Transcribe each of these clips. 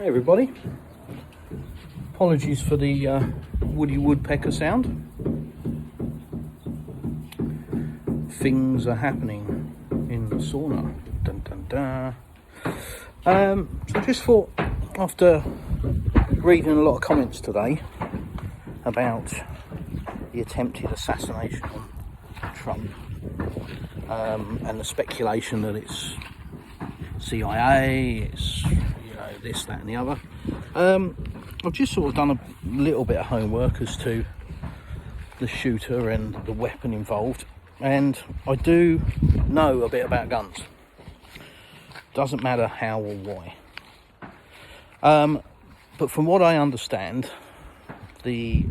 Hey everybody, apologies for the woody woodpecker sound. Things are happening in the sauna. Dun, dun, dun. So I just thought, after reading a lot of comments today about the attempted assassination on Trump, and the speculation that it's CIA, it's this, that and the other, I've just sort of done a little bit of homework as to the shooter and the weapon involved, and I do know a bit about guns. Doesn't matter how or why, but from what I understand, the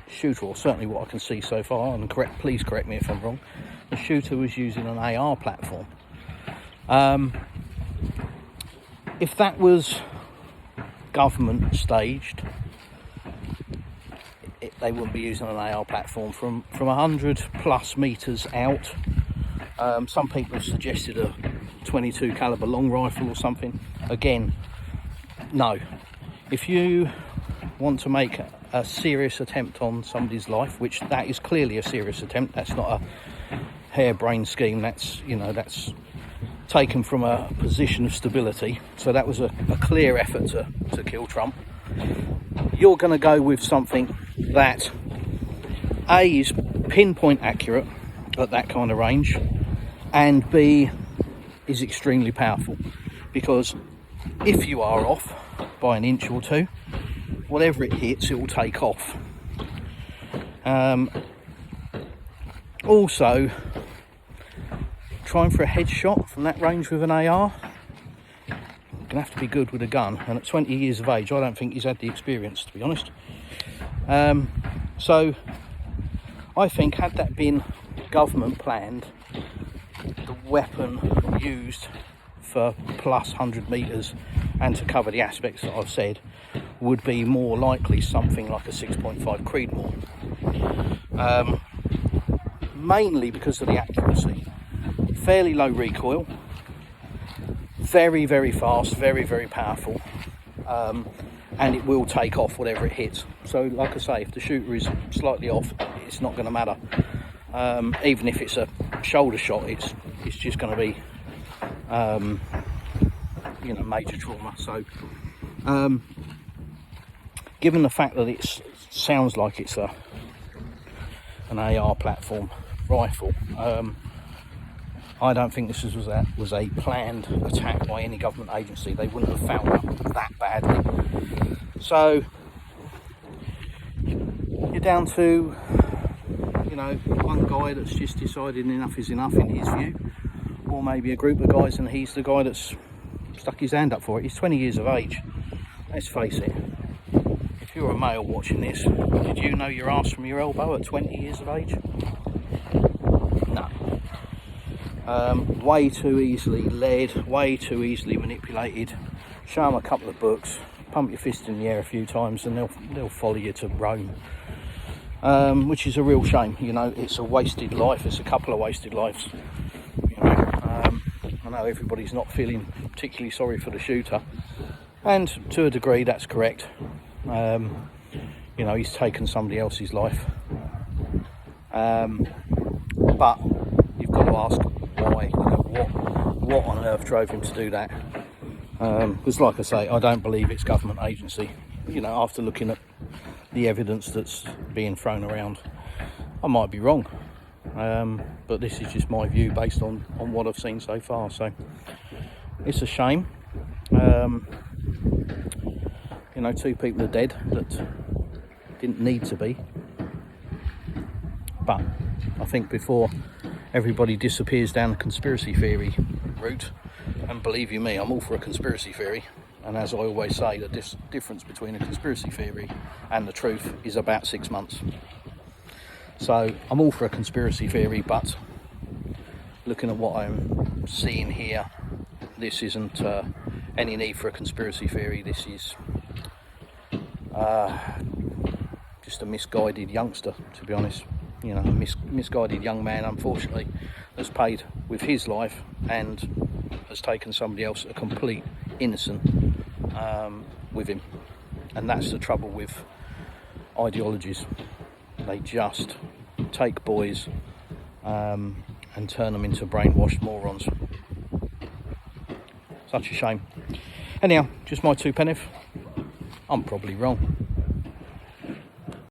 shooter, or certainly what I can see so far, and please correct me if I'm wrong, the shooter was using an AR platform. If that was government staged, they wouldn't be using an AR platform from 100 plus meters out. Some people have suggested a 22 caliber long rifle or something. Again, no. If you want to make a serious attempt on somebody's life, which that is clearly a serious attempt, that's not a harebrained scheme, that's taken from a position of stability, so that was a clear effort to kill Trump. You're going to go with something that A, is pinpoint accurate at that kind of range, and B, is extremely powerful, because if you are off by an inch or two, whatever it hits, it will take off. Also, trying for a headshot from that range with an AR, you're going to have to be good with a gun, and at 20 years of age I don't think he's had the experience, to be honest. So I think, had that been government planned, the weapon used for plus 100 metres and to cover the aspects that I've said would be more likely something like a 6.5 Creedmoor, mainly because of the accuracy. Fairly low recoil, very, very fast, very, very powerful, and it will take off whatever it hits. So like I say, if the shooter is slightly off, it's not going to matter. Even if it's a shoulder shot, it's just going to be major trauma. So given the fact that it sounds like it's an AR platform rifle, I don't think this was a planned attack by any government agency. They wouldn't have found out that badly. So you're down to, one guy that's just decided enough is enough in his view, or maybe a group of guys and he's the guy that's stuck his hand up for it. He's 20 years of age. Let's face it, if you're a male watching this, did you know your arse from your elbow at 20 years of age? No. Way too easily led, way too easily manipulated. Show them a couple of books, pump your fist in the air a few times, and they'll follow you to Rome. Which is a real shame. It's a wasted life. It's a couple of wasted lives. I know everybody's not feeling particularly sorry for the shooter, and to a degree that's correct. He's taken somebody else's life, but you've got to ask why. What on earth drove him to do that? Because like I say, I don't believe it's government agency. After looking at the evidence that's being thrown around, I might be wrong, but this is just my view based on what I've seen so far. So it's a shame. Two people are dead that didn't need to be, but I think before everybody disappears down the conspiracy theory route, and believe you me, I'm all for a conspiracy theory, and as I always say, the difference between a conspiracy theory and the truth is about 6 months. So I'm all for a conspiracy theory, but looking at what I'm seeing here, this isn't any need for a conspiracy theory. This is just a misguided youngster, to be honest. A misguided young man, unfortunately, has paid with his life and has taken somebody else, a complete innocent, with him. And that's the trouble with ideologies. They just take boys and turn them into brainwashed morons. Such a shame. Anyhow, just my 2 penneth. I'm probably wrong.